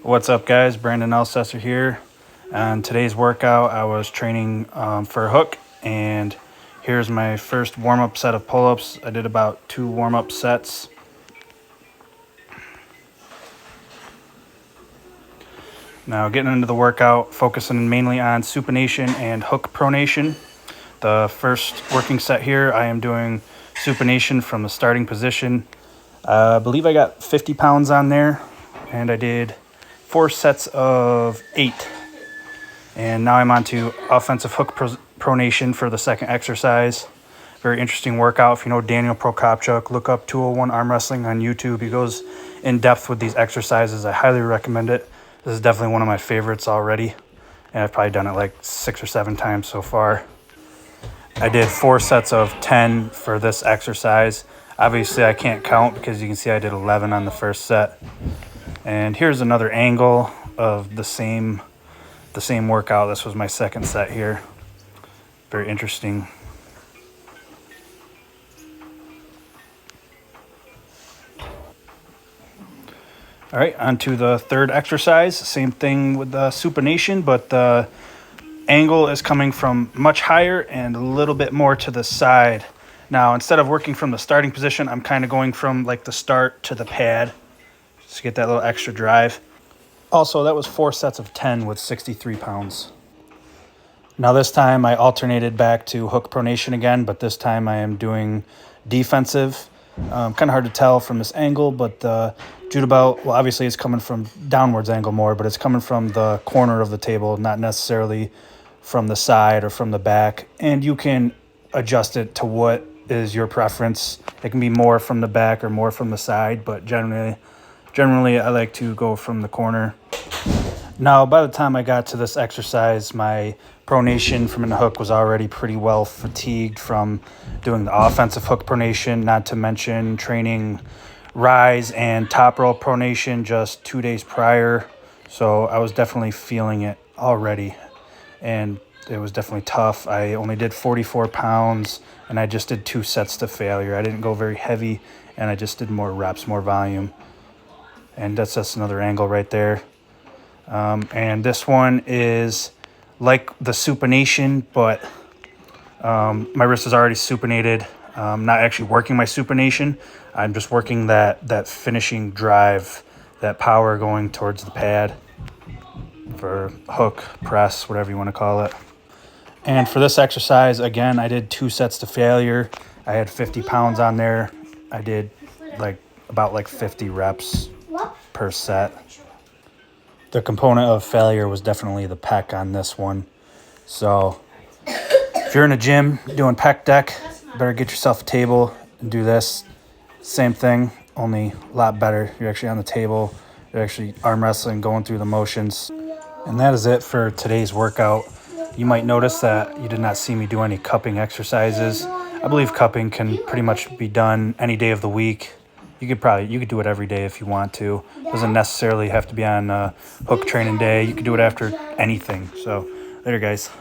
What's up, guys? Brandon Elsesser here. On today's workout, I was training for a hook, and here's my first warm-up set of pull-ups. I did about 2 warm-up sets. Now getting into the workout, focusing mainly on supination and hook pronation. The first working set here, I am doing supination from the starting position. I believe I got 50 pounds on there, and I did 4 sets of 8. And now I'm on to offensive hook pronation for the second exercise. Very interesting workout. If you know Daniel Prokopchuk, look up 201 Arm Wrestling on YouTube. He goes in depth with these exercises. I highly recommend it. This is definitely one of my favorites already, and I've probably done it like 6 or 7 times so far. I did 4 sets of 10 for this exercise. Obviously, I can't count because you can see I did 11 on the first set. And here's another angle of the same workout. This was my second set here. Very interesting. All right, on to the third exercise. Same thing with the supination, but the angle is coming from much higher and a little bit more to the side. Now, instead of working from the starting position, I'm kind of going from like the start to the pad just to get that little extra drive. Also, that was 4 sets of 10 with 63 pounds. Now this time I alternated back to hook pronation again, but this time I am doing defensive. Kind of hard to tell from this angle, but the judo belt, well, obviously it's coming from downwards angle more, but it's coming from the corner of the table, not necessarily from the side or from the back. And you can adjust it to what is your preference. It can be more from the back or more from the side, but generally I like to go from the corner. Now, by the time I got to this exercise, my pronation from the hook was already pretty well fatigued from doing the offensive hook pronation, not to mention training rise and top roll pronation just 2 days prior. So I was definitely feeling it already, and it was definitely tough. I only did 44 pounds, and I just did 2 sets to failure. I didn't go very heavy, and I just did more reps, more volume. And that's just another angle right there. And this one is like the supination, but my wrist is already supinated. I'm not actually working my supination. I'm just working that finishing drive, that power going towards the pad for hook, press, whatever you want to call it. And for this exercise, again, I did 2 sets to failure. I had 50 pounds on there. I did about 50 reps per set. The component of failure was definitely the pec on this one. So if you're in a gym doing pec deck, better get yourself a table and do this. Same thing, only a lot better. You're actually on the table. You're actually arm wrestling, going through the motions. And that is it for today's workout. You might notice that you did not see me do any cupping exercises. I believe cupping can pretty much be done any day of the week. You could do it every day if you want to. Doesn't necessarily have to be on hook training day. You could do it after anything. So later, guys.